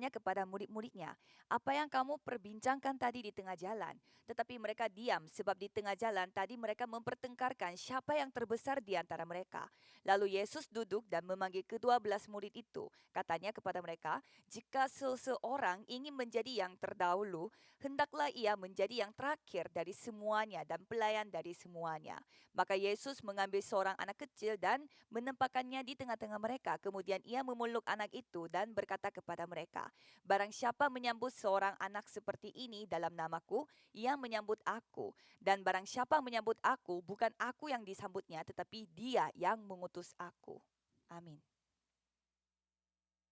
bertanya kepada murid-muridnya, "Apa yang kamu perbincangkan tadi di tengah jalan?" Tetapi mereka diam sebab di tengah jalan tadi mereka mempertengkarkan siapa yang terbesar di antara mereka. Lalu Yesus duduk dan memanggil ke-12 murid itu. Katanya kepada mereka, "Jika seseorang ingin menjadi yang terdahulu, hendaklah ia menjadi yang terakhir dari semuanya dan pelayan dari semuanya." Maka Yesus mengambil seorang anak kecil dan menempatkannya di tengah-tengah mereka. Kemudian ia memeluk anak itu dan berkata kepada mereka, "Barang siapa menyambut seorang anak seperti ini dalam namaku, ia menyambut aku. Dan barang siapa menyambut aku, bukan aku yang disambutnya, tetapi dia yang mengutus aku." Amin.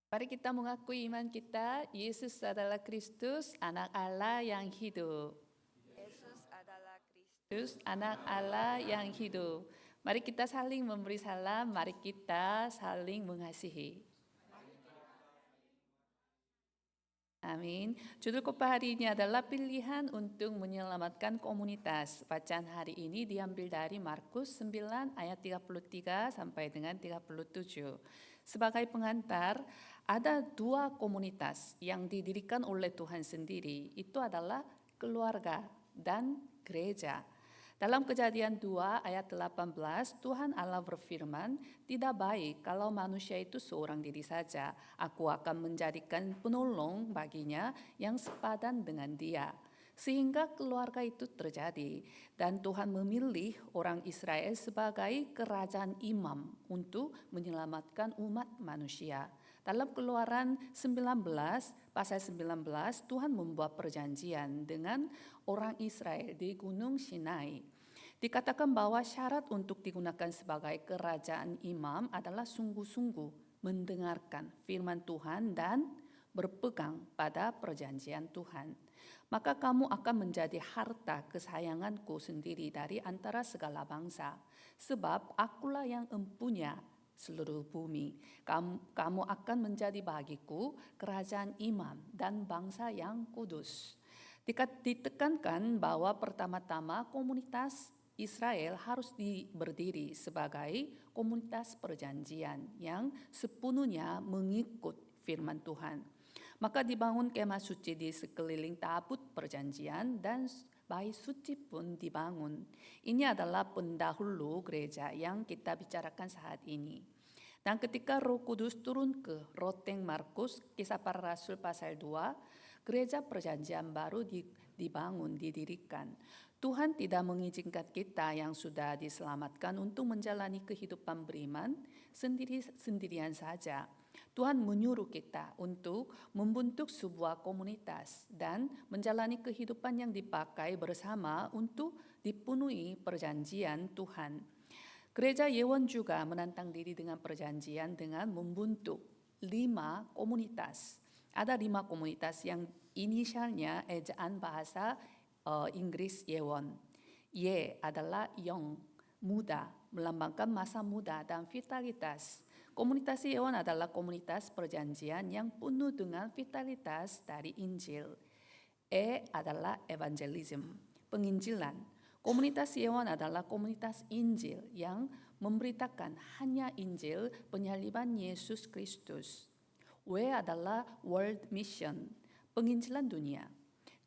Mari kita mengakui iman kita, Yesus adalah Kristus, anak Allah yang hidup. Yesus adalah Kristus, Kristus, anak Allah yang hidup. Mari kita saling memberi salam, mari kita saling mengasihi. Amin. Judul khotbah hari ini adalah pilihan untuk menyelamatkan komunitas. Bacaan hari ini diambil dari Markus 9 ayat 33 sampai dengan 37. Sebagai pengantar, ada dua komunitas yang didirikan oleh Tuhan sendiri. Itu adalah keluarga dan gereja. Dalam Kejadian 2 ayat 18, Tuhan Allah berfirman, "Tidak baik kalau manusia itu seorang diri saja. Aku akan menjadikan penolong baginya yang sepadan dengan dia." Sehingga keluarga itu terjadi. Dan Tuhan memilih orang Israel sebagai kerajaan imam untuk menyelamatkan umat manusia. Dalam Keluaran 19, pasal 19, Tuhan membuat perjanjian dengan orang Israel di Gunung Sinai. Dikatakan bahwa syarat untuk digunakan sebagai kerajaan imam adalah sungguh-sungguh mendengarkan firman Tuhan dan berpegang pada perjanjian Tuhan. Maka kamu akan menjadi harta kesayanganku sendiri dari antara segala bangsa. Sebab akulah yang empunya seluruh bumi. Kamu akan menjadi bagiku kerajaan imam dan bangsa yang kudus. Ditekankan bahwa pertama-tama komunitas Israel harus berdiri sebagai komunitas perjanjian yang sepenuhnya mengikut firman Tuhan. Maka dibangun kemah suci di sekeliling tabut perjanjian dan bait suci pun dibangun. Ini adalah pendahulu gereja yang kita bicarakan saat ini. Dan ketika Roh Kudus turun ke Roteng Markus, Kisah Para Rasul pasal 2, gereja perjanjian baru dibangun, didirikan. Tuhan tidak mengizinkan kita yang sudah diselamatkan untuk menjalani kehidupan beriman sendirian saja. Tuhan menyuruh kita untuk membentuk sebuah komunitas dan menjalani kehidupan yang dipakai bersama untuk dipenuhi perjanjian Tuhan. Gereja Yewon juga menantang diri dengan perjanjian dengan membentuk 5 komunitas. Ada 5 komunitas yang inisialnya ejaan bahasa Inggris Yewon. Y adalah young, muda, melambangkan masa muda dan vitalitas. Komunitas Yewon adalah komunitas perjanjian yang penuh dengan vitalitas dari Injil. E adalah evangelism, penginjilan. Komunitas Yewon adalah komunitas Injil yang memberitakan hanya Injil penyaliban Yesus Kristus. W adalah world mission, penginjilan dunia.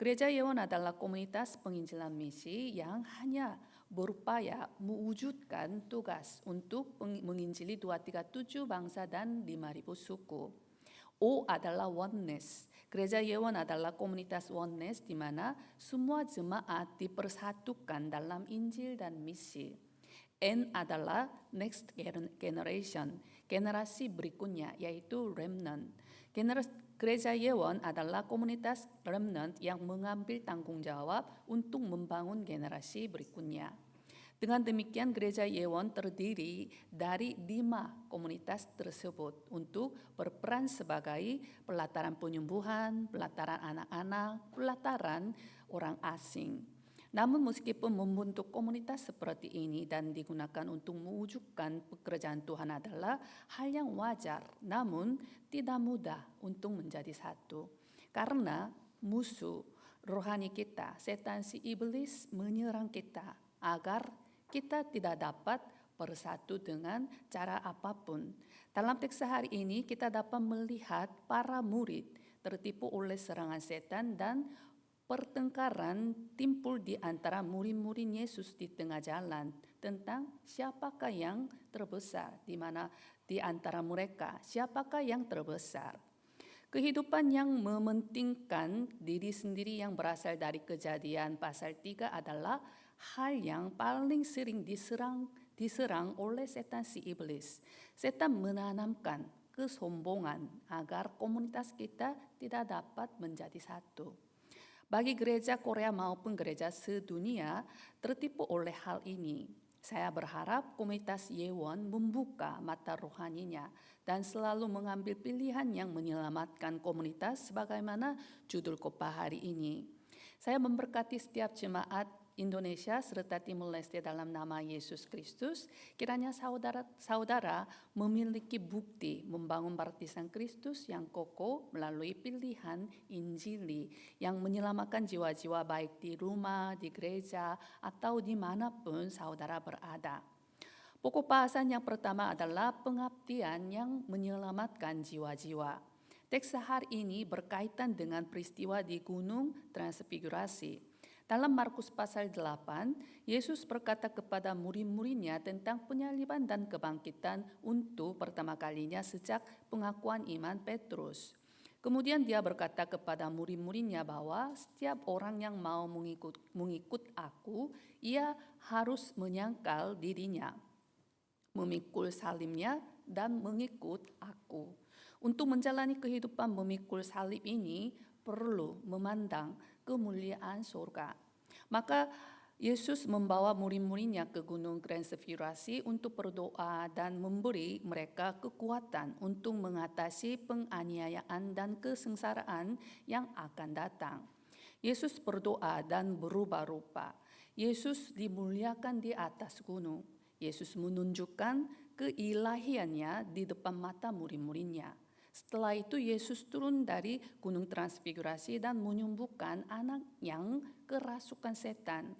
Gereja Yewon adalah komunitas penginjilan misi yang hanya berupaya mewujudkan tugas untuk menginjili 237 bangsa dan 5.000 suku. O adalah oneness. Gereja Yewon adalah komunitas oneness di mana semua jemaat dipersatukan dalam Injil dan misi. N adalah next generation, generasi berikutnya yaitu remnant. Gereja Yewon adalah komunitas remnant yang mengambil tanggung jawab untuk membangun generasi berikutnya. Dengan demikian gereja Yewon terdiri dari 5 komunitas tersebut untuk berperan sebagai pelataran penyembuhan, pelataran anak-anak, pelataran orang asing. Namun meskipun membentuk komunitas seperti ini dan digunakan untuk mewujudkan pekerjaan Tuhan adalah hal yang wajar, namun tidak mudah untuk menjadi satu. Karena musuh rohani kita, setan si iblis menyerang kita agar kita tidak dapat bersatu dengan cara apapun. Dalam teks hari ini kita dapat melihat para murid tertipu oleh serangan setan dan pertengkaran timbul di antara murid-murid Yesus di tengah jalan tentang siapakah yang terbesar, di mana di antara mereka siapakah yang terbesar. Kehidupan yang mementingkan diri sendiri yang berasal dari Kejadian pasal 3 adalah hal yang paling sering diserang oleh setan si iblis. Setan menanamkan kesombongan agar komunitas kita tidak dapat menjadi satu. Bagi gereja Korea maupun gereja sedunia tertipu oleh hal ini. Saya berharap komunitas Yewon membuka mata rohaninya dan selalu mengambil pilihan yang menyelamatkan komunitas sebagaimana judul khotbah hari ini. Saya memberkati setiap jemaat Indonesia serta Timur Leste dalam nama Yesus Kristus. Kiranya saudara-saudara memiliki bukti membangun baptisan Kristus yang kokoh melalui pilihan Injili yang menyelamatkan jiwa-jiwa baik di rumah, di gereja, atau dimanapun saudara berada. Pokok bahasan yang pertama adalah pengabdian yang menyelamatkan jiwa-jiwa. Teks hari ini berkaitan dengan peristiwa di Gunung Transfigurasi. Dalam Markus pasal 8, Yesus berkata kepada murid-muridnya tentang penyaliban dan kebangkitan untuk pertama kalinya sejak pengakuan iman Petrus. Kemudian dia berkata kepada murid-muridnya bahwa setiap orang yang mau mengikut aku, ia harus menyangkal dirinya, memikul salibnya dan mengikut aku. Untuk menjalani kehidupan memikul salib ini perlu memandang kemuliaan surga. Maka Yesus membawa murid-muridnya ke Gunung Transfigurasi untuk berdoa dan memberi mereka kekuatan untuk mengatasi penganiayaan dan kesengsaraan yang akan datang. Yesus berdoa dan berubah rupa. Yesus dimuliakan di atas gunung. Yesus menunjukkan keilahiannya di depan mata murid-muridnya. Setelah itu Yesus turun dari Gunung Transfigurasi dan menyembuhkan anak yang kerasukan setan.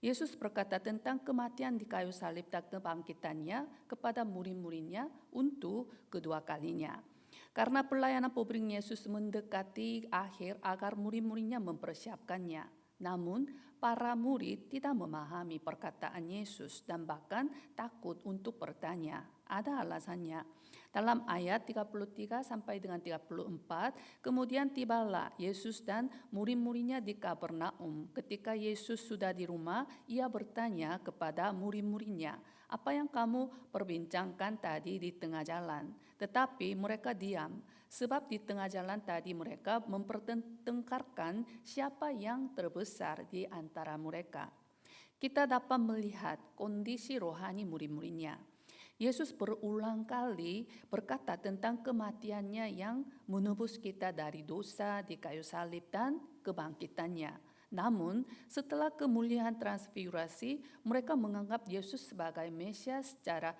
Yesus berkata tentang kematian di kayu salib dan kebangkitannya kepada murid-muridnya untuk kedua kalinya. Karena pelayanan publik Yesus mendekati akhir agar murid-muridnya mempersiapkannya. Namun para murid tidak memahami perkataan Yesus dan bahkan takut untuk bertanya. Ada alasannya. Dalam ayat 33 sampai dengan 34, kemudian tibalah Yesus dan murid-muridnya di Kapernaum. Ketika Yesus sudah di rumah, ia bertanya kepada murid-muridnya, "Apa yang kamu perbincangkan tadi di tengah jalan?" Tetapi mereka diam, sebab di tengah jalan tadi mereka mempertengkarkan siapa yang terbesar di antara mereka. Kita dapat melihat kondisi rohani murid-muridnya. Yesus berulang kali berkata tentang kematiannya yang menebus kita dari dosa di kayu salib dan kebangkitannya. Namun setelah kemuliaan transfigurasi, mereka menganggap Yesus sebagai Mesias secara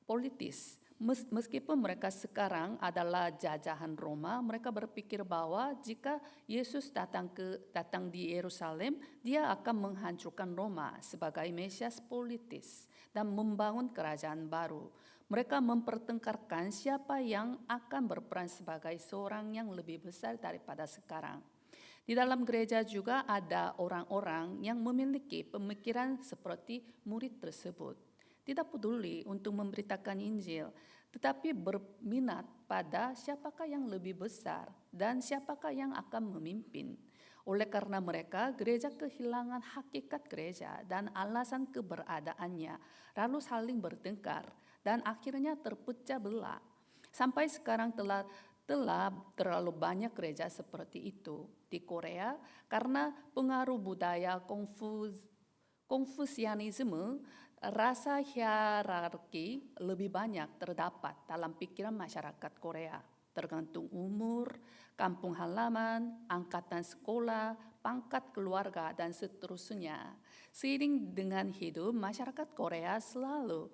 politis. Meskipun mereka sekarang adalah jajahan Roma, mereka berpikir bahwa jika Yesus datang di Yerusalem, dia akan menghancurkan Roma sebagai Mesias politis dan membangun kerajaan baru. Mereka mempertengkarkan siapa yang akan berperan sebagai seorang yang lebih besar daripada sekarang. Di dalam gereja juga ada orang-orang yang memiliki pemikiran seperti murid tersebut. Tidak peduli untuk memberitakan Injil, tetapi berminat pada siapakah yang lebih besar dan siapakah yang akan memimpin. Oleh karena mereka, gereja kehilangan hakikat gereja dan alasan keberadaannya, lalu saling bertengkar dan akhirnya terpecah belah. Sampai sekarang telah terlalu banyak gereja seperti itu di Korea karena pengaruh budaya Konfusianisme. Rasa hierarki lebih banyak terdapat dalam pikiran masyarakat Korea, tergantung umur, kampung halaman, angkatan sekolah, pangkat keluarga, dan seterusnya. Seiring dengan hidup, masyarakat Korea selalu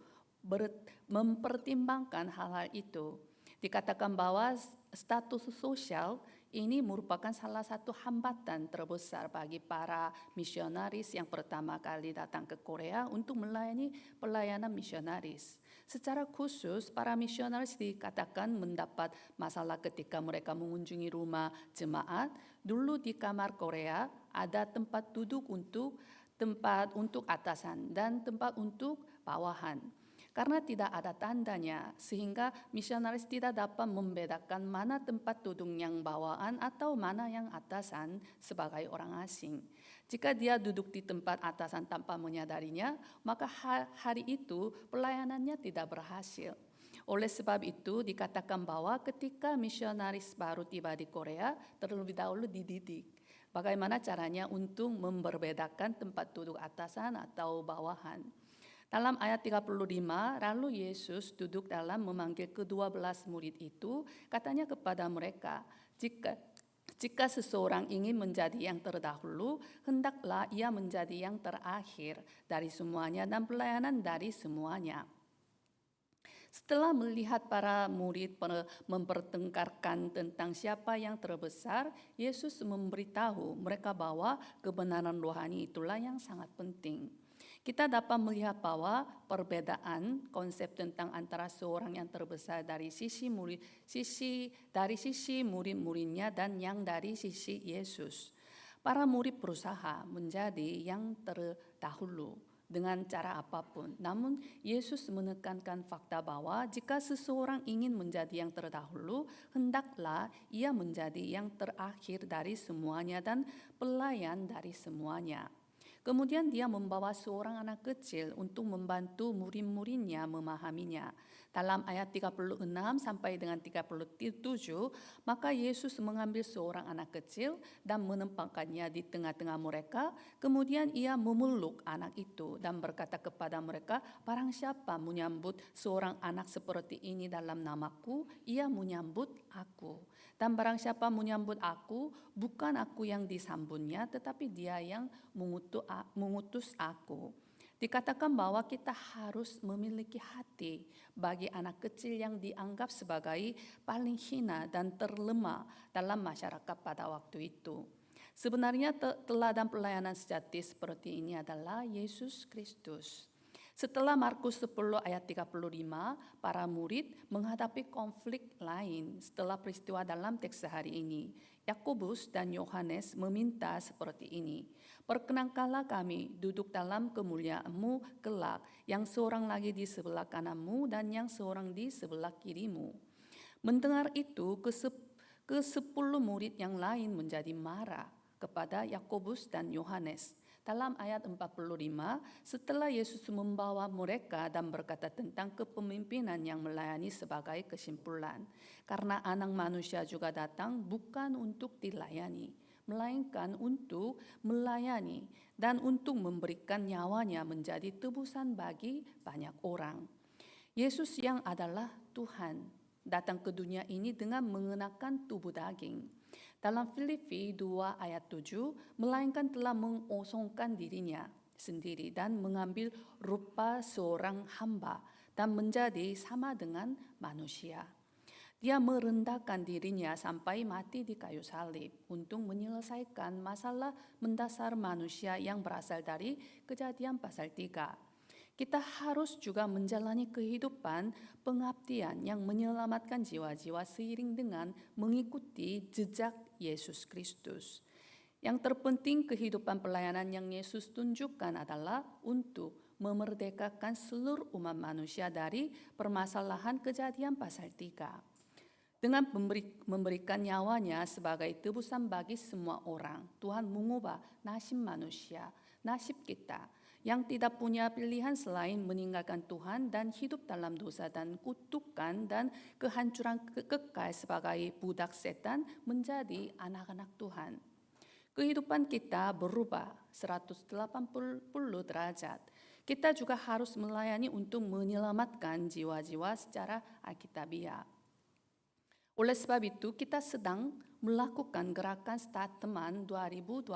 mempertimbangkan hal-hal itu. Dikatakan bahwa status sosial ini merupakan salah satu hambatan terbesar bagi para misionaris yang pertama kali datang ke Korea untuk melayani pelayanan misionaris. Secara khusus, para misionaris dikatakan mendapat masalah ketika mereka mengunjungi rumah jemaat. Dulu di kamar Korea ada tempat untuk atasan dan tempat untuk bawahan. Karena tidak ada tandanya, sehingga misionaris tidak dapat membedakan mana tempat duduk yang bawaan atau mana yang atasan sebagai orang asing. Jika dia duduk di tempat atasan tanpa menyadarinya, maka hari itu pelayanannya tidak berhasil. Oleh sebab itu dikatakan bahwa ketika misionaris baru tiba di Korea, terlebih dahulu dididik. Bagaimana caranya untuk membedakan tempat duduk atasan atau bawahan. Dalam ayat 35, lalu Yesus duduk dalam memanggil ke-12 murid itu, katanya kepada mereka, jika seseorang ingin menjadi yang terdahulu, hendaklah ia menjadi yang terakhir dari semuanya dan pelayanan dari semuanya. Setelah melihat para murid mempertengkarkan tentang siapa yang terbesar, Yesus memberitahu mereka bahwa kebenaran rohani itulah yang sangat penting. Kita dapat melihat bahwa perbedaan konsep tentang antara seorang yang terbesar dari sisi murid-muridnya dan yang dari sisi Yesus. Para murid berusaha menjadi yang terdahulu dengan cara apapun. Namun Yesus menekankan fakta bahwa jika seseorang ingin menjadi yang terdahulu, hendaklah ia menjadi yang terakhir dari semuanya dan pelayan dari semuanya. Kemudian dia membawa seorang anak kecil untuk membantu murid-muridnya memahaminya. Dalam ayat 36 sampai dengan 37, maka Yesus mengambil seorang anak kecil dan menempatkannya di tengah-tengah mereka. Kemudian ia memeluk anak itu dan berkata kepada mereka, barang siapa menyambut seorang anak seperti ini dalam namaku, ia menyambut aku. Dan barang siapa menyambut aku, bukan aku yang disambutnya, tetapi dia yang mengutus aku. Dikatakan bahwa kita harus memiliki hati bagi anak kecil yang dianggap sebagai paling hina dan terlemah dalam masyarakat pada waktu itu. Sebenarnya teladan pelayanan sejati seperti ini adalah Yesus Kristus. Setelah Markus 10 ayat 35, para murid menghadapi konflik lain setelah peristiwa dalam teks hari ini. Yakobus dan Yohanes meminta seperti ini, perkenankanlah kami duduk dalam kemuliaan-Mu kelak, yang seorang lagi di sebelah kananmu dan yang seorang di sebelah kirimu. Mendengar itu, ke-10 murid yang lain menjadi marah kepada Yakobus dan Yohanes. Dalam ayat 45, setelah Yesus membawa mereka dan berkata tentang kepemimpinan yang melayani sebagai kesimpulan. Karena anak manusia juga datang bukan untuk dilayani, melainkan untuk melayani dan untuk memberikan nyawanya menjadi tebusan bagi banyak orang. Yesus yang adalah Tuhan datang ke dunia ini dengan mengenakan tubuh daging. Dalam Filipi 2 ayat 7, melainkan telah mengosongkan dirinya sendiri dan mengambil rupa seorang hamba dan menjadi sama dengan manusia. Dia merendahkan dirinya sampai mati di kayu salib untuk menyelesaikan masalah mendasar manusia yang berasal dari Kejadian pasal 3. Kita harus juga menjalani kehidupan pengabdian yang menyelamatkan jiwa-jiwa seiring dengan mengikuti jejak Yesus Kristus. Yang terpenting kehidupan pelayanan yang Yesus tunjukkan adalah untuk memerdekakan seluruh umat manusia dari permasalahan Kejadian pasal 3. Dengan memberikan nyawanya sebagai tebusan bagi semua orang, Tuhan mengubah nasib manusia, nasib kita, yang tidak punya pilihan selain meninggalkan Tuhan dan hidup dalam dosa dan kutukan dan kehancuran kekal sebagai budak setan menjadi anak-anak Tuhan. Kehidupan kita berubah 180 derajat. Kita juga harus melayani untuk menyelamatkan jiwa-jiwa secara alkitabiah. Oleh sebab itu, kita sedang melakukan gerakan Stateman 2025.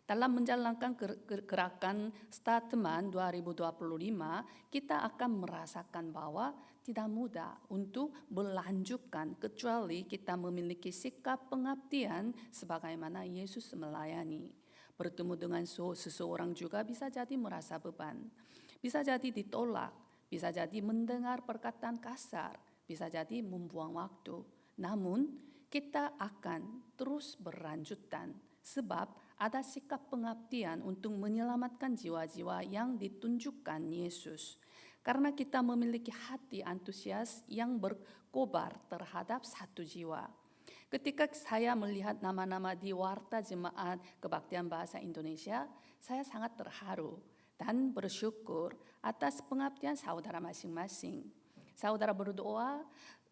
Dalam menjalankan gerakan Stateman 2025, kita akan merasakan bahwa tidak mudah untuk melanjutkan kecuali kita memiliki sikap pengabdian sebagaimana Yesus melayani. Bertemu dengan seseorang juga bisa jadi merasa beban, bisa jadi ditolak, bisa jadi mendengar perkataan kasar, bisa jadi membuang waktu. Namun, kita akan terus berlanjutan sebab ada sikap pengabdian untuk menyelamatkan jiwa-jiwa yang ditunjukkan Yesus. Karena kita memiliki hati antusias yang berkobar terhadap satu jiwa. Ketika saya melihat nama-nama di Warta Jemaat Kebaktian Bahasa Indonesia, saya sangat terharu dan bersyukur atas pengabdian saudara masing-masing. Saudara berdoa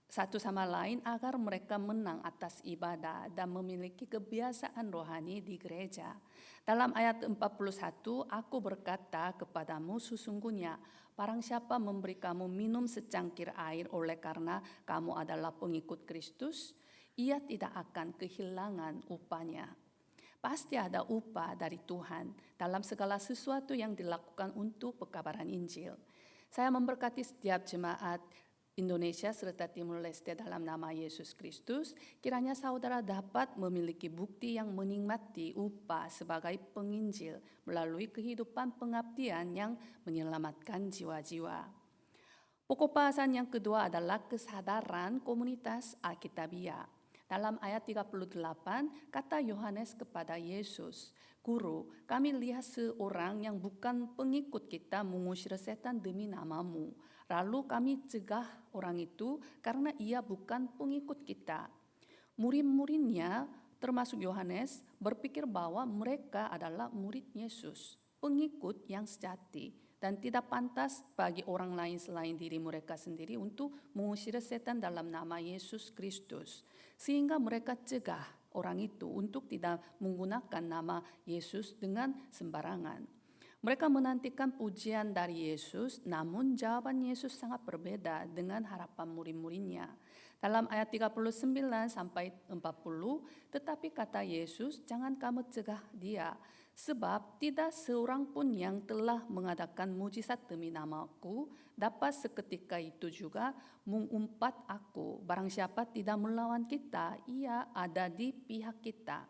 satu sama lain agar mereka menang atas ibadah dan memiliki kebiasaan rohani di gereja. Dalam ayat 41, aku berkata kepadamu sesungguhnya, barang siapa memberi kamu minum secangkir air oleh karena kamu adalah pengikut Kristus, ia tidak akan kehilangan upahnya. Pasti ada upah dari Tuhan dalam segala sesuatu yang dilakukan untuk pekabaran Injil. Saya memberkati setiap jemaat Indonesia serta Timur Leste dalam nama Yesus Kristus. Kiranya saudara dapat memiliki bukti yang menikmati upah sebagai penginjil melalui kehidupan pengabdian yang menyelamatkan jiwa-jiwa. Pokok bahasan yang kedua adalah kesadaran komunitas Alkitabiah. Dalam ayat 38, kata Yohanes kepada Yesus, Guru, kami lihat seorang yang bukan pengikut kita mengusir setan demi namamu. Lalu kami cegah orang itu karena ia bukan pengikut kita. Murid-muridnya, termasuk Yohanes, berpikir bahwa mereka adalah murid Yesus, pengikut yang sejati, dan tidak pantas bagi orang lain selain diri mereka sendiri untuk mengusir setan dalam nama Yesus Kristus. Sehingga mereka cegah orang itu untuk tidak menggunakan nama Yesus dengan sembarangan. Mereka menantikan pujian dari Yesus, namun jawaban Yesus sangat berbeda dengan harapan murid-muridnya. Dalam ayat 39 sampai 40, tetapi kata Yesus, jangan kamu cegah dia, sebab tidak seorang pun yang telah mengadakan mujizat demi namaku dapat seketika itu juga mengumpat aku. Barang siapa tidak melawan kita, ia ada di pihak kita.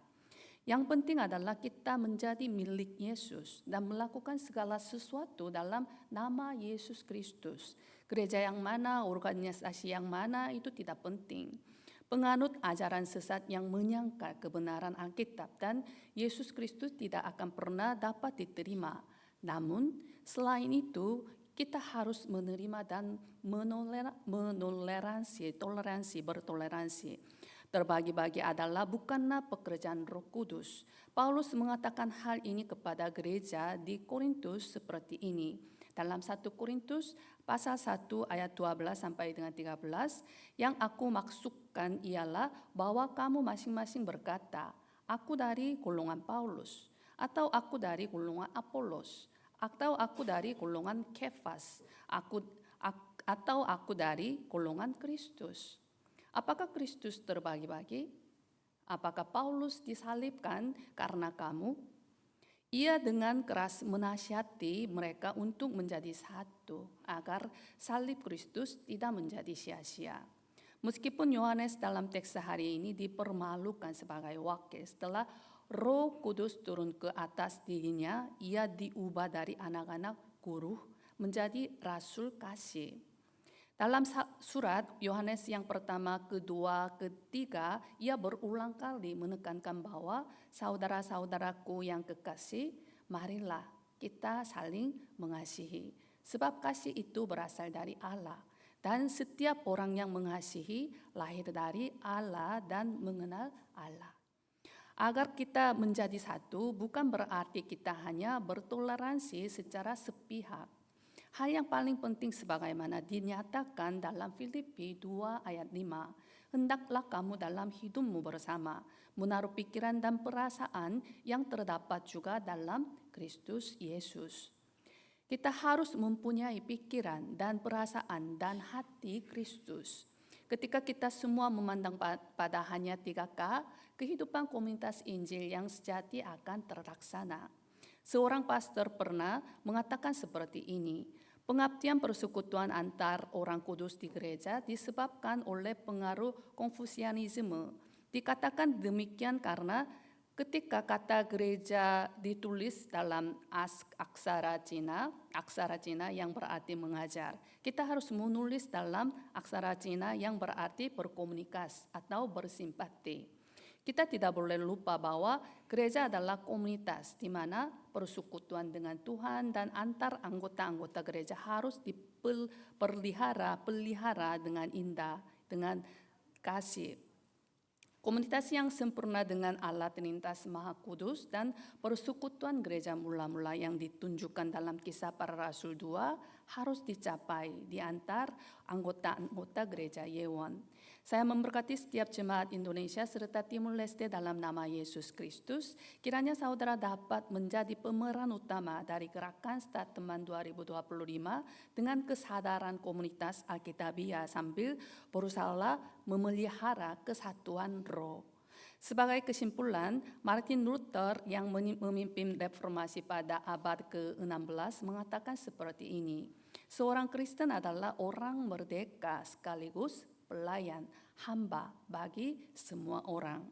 Yang penting adalah kita menjadi milik Yesus dan melakukan segala sesuatu dalam nama Yesus Kristus. Gereja yang mana, organisasi yang mana itu tidak penting. Penganut ajaran sesat yang menyangkal kebenaran Alkitab dan Yesus Kristus tidak akan pernah dapat diterima. Namun selain itu kita harus menerima dan bertoleransi. Terbagi-bagi adalah bukanlah pekerjaan Roh Kudus. Paulus mengatakan hal ini kepada gereja di Korintus seperti ini. Dalam 1 Korintus pasal 1 ayat 12 sampai dengan 13, yang aku maksudkan ialah bahwa kamu masing-masing berkata, aku dari golongan Paulus, atau aku dari golongan Apolos, atau aku dari golongan Kefas, atau aku dari golongan Kristus. Apakah Kristus terbagi-bagi? Apakah Paulus disalibkan karena kamu? Ia dengan keras menasihati mereka untuk menjadi satu, agar salib Kristus tidak menjadi sia-sia. Meskipun Yohanes dalam teks hari ini dipermalukan sebagai wakil, setelah Roh Kudus turun ke atas dirinya, ia diubah dari anak-anak guru menjadi rasul kasih. Dalam surat Yohanes yang pertama, kedua, ketiga, ia berulang kali menekankan bahwa saudara-saudaraku yang kekasih, marilah kita saling mengasihi. Sebab kasih itu berasal dari Allah. Dan setiap orang yang mengasihi lahir dari Allah dan mengenal Allah. Agar kita menjadi satu bukan berarti kita hanya bertoleransi secara sepihak. Hal yang paling penting sebagaimana dinyatakan dalam Filipi 2 ayat 5. Hendaklah kamu dalam hidupmu bersama, menaruh pikiran dan perasaan yang terdapat juga dalam Kristus Yesus. Kita harus mempunyai pikiran dan perasaan dan hati Kristus. Ketika kita semua memandang pada hanya 3K, kehidupan komunitas Injil yang sejati akan terlaksana. Seorang pastor pernah mengatakan seperti ini, pengabdian persekutuan antar orang kudus di gereja disebabkan oleh pengaruh Konfusianisme. Dikatakan demikian karena Ketika kata gereja ditulis dalam aksara Cina yang berarti mengajar, kita harus menulis dalam aksara Cina yang berarti berkomunikasi atau bersimpati. Kita tidak boleh lupa bahwa gereja adalah komunitas di mana persekutuan dengan Tuhan dan antar anggota-anggota gereja harus pelihara dengan indah, dengan kasih. Komunitas yang sempurna dengan Allah Trinitas Maha Kudus dan persekutuan gereja mula-mula yang ditunjukkan dalam Kisah Para Rasul 2 harus dicapai di antar anggota-anggota gereja Yewon. Saya memberkati setiap jemaat Indonesia serta Timur Leste dalam nama Yesus Kristus. Kiranya saudara dapat menjadi pemeran utama dari gerakan Start Teman 2025 dengan kesadaran komunitas Alkitabiah sambil berusaha memelihara kesatuan roh. Sebagai kesimpulan, Martin Luther yang memimpin reformasi pada abad ke-16 mengatakan seperti ini. Seorang Kristen adalah orang merdeka sekaligus pelayan, hamba bagi semua orang.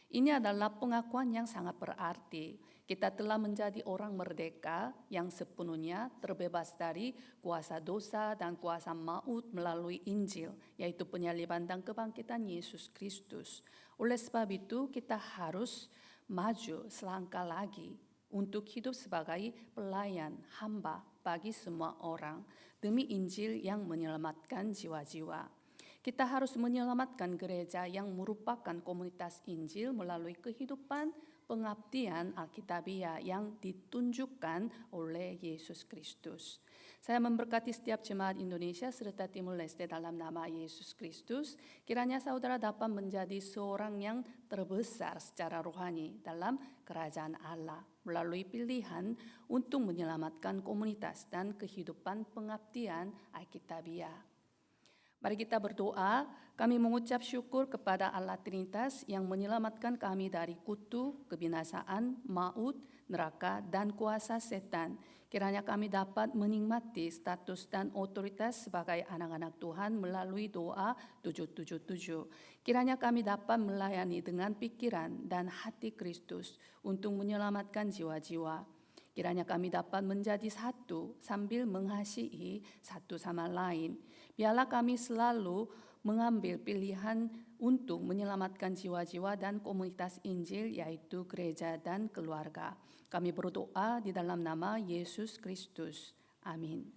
Ini adalah pengakuan yang sangat berarti. Kita telah menjadi orang merdeka yang sepenuhnya terbebas dari kuasa dosa dan kuasa maut melalui Injil, yaitu penyaliban dan kebangkitan Yesus Kristus. Oleh sebab itu, kita harus maju selangkah lagi untuk hidup sebagai pelayan, hamba bagi semua orang demi Injil yang menyelamatkan jiwa-jiwa. Kita harus menyelamatkan gereja yang merupakan komunitas Injil melalui kehidupan pengabdian Alkitabiah yang ditunjukkan oleh Yesus Kristus. Saya memberkati setiap jemaat Indonesia serta Timur Leste dalam nama Yesus Kristus. Kiranya saudara dapat menjadi seorang yang terbesar secara rohani dalam kerajaan Allah melalui pilihan untuk menyelamatkan komunitas dan kehidupan pengabdian Alkitabiah. Mari kita berdoa. Kami mengucap syukur kepada Allah Trinitas yang menyelamatkan kami dari kutu, kebinasaan, maut, neraka, dan kuasa setan. Kiranya kami dapat menikmati status dan otoritas sebagai anak-anak Tuhan melalui doa 777. Kiranya kami dapat melayani dengan pikiran dan hati Kristus untuk menyelamatkan jiwa-jiwa. Kiranya kami dapat menjadi satu sambil mengasihi satu sama lain. Biarlah kami selalu mengambil pilihan untuk menyelamatkan jiwa-jiwa dan komunitas Injil, yaitu gereja dan keluarga. Kami berdoa di dalam nama Yesus Kristus. Amin.